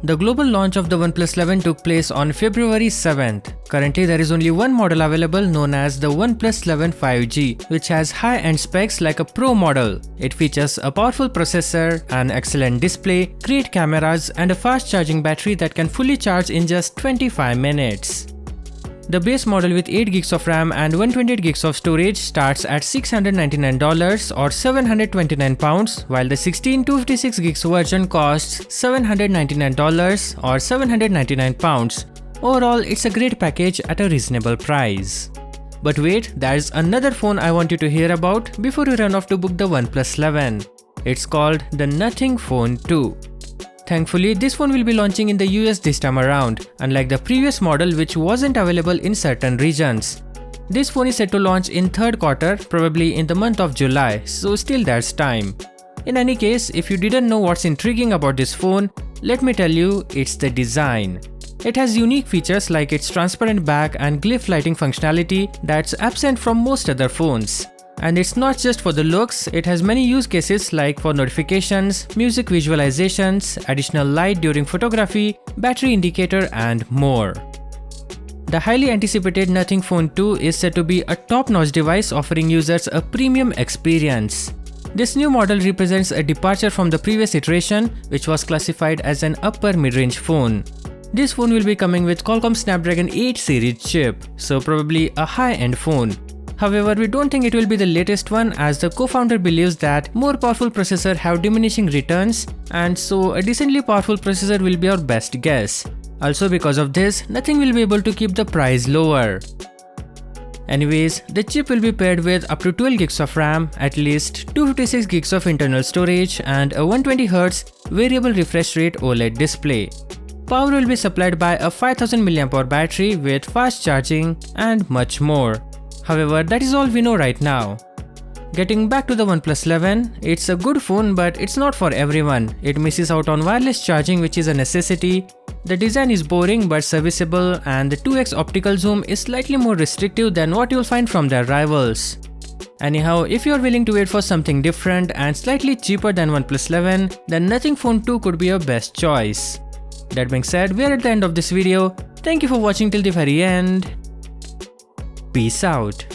The global launch of the OnePlus 11 took place on February 7th. Currently there is only one model available known as the OnePlus 11 5G, which has high-end specs like a Pro model. It features a powerful processor, an excellent display, great cameras and a fast charging battery that can fully charge in just 25 minutes. The base model with 8GB of RAM and 128GB of storage starts at $699 or £729, while the 16-256GB version costs $799 or £799. Overall, it's a great package at a reasonable price. But wait, there's another phone I want you to hear about before you run off to book the OnePlus 11. It's called the Nothing Phone 2. Thankfully, this phone will be launching in the US this time around, unlike the previous model which wasn't available in certain regions. This phone is set to launch in third quarter, probably in the month of July, so still there's time. In any case, if you didn't know what's intriguing about this phone, let me tell you, it's the design. It has unique features like its transparent back and glyph lighting functionality that's absent from most other phones. And it's not just for the looks, it has many use cases like for notifications, music visualizations, additional light during photography, battery indicator and more. The highly anticipated Nothing Phone 2 is said to be a top-notch device offering users a premium experience. This new model represents a departure from the previous iteration, which was classified as an upper mid-range phone. This phone will be coming with Qualcomm Snapdragon 8 series chip, so probably a high-end phone. However, we don't think it will be the latest one, as the co-founder believes that more powerful processors have diminishing returns, and so a decently powerful processor will be our best guess. Also because of this, Nothing will be able to keep the price lower. Anyways, the chip will be paired with up to 12GB of RAM, at least 256GB of internal storage and a 120Hz variable refresh rate OLED display. Power will be supplied by a 5000 mAh battery with fast charging and much more. However, that is all we know right now. Getting back to the OnePlus 11, it's a good phone but it's not for everyone. It misses out on wireless charging, which is a necessity. The design is boring but serviceable, and the 2x optical zoom is slightly more restrictive than what you'll find from their rivals. Anyhow, if you're willing to wait for something different and slightly cheaper than OnePlus 11, then Nothing Phone 2 could be your best choice. That being said, we are at the end of this video. Thank you for watching till the very end. Peace out.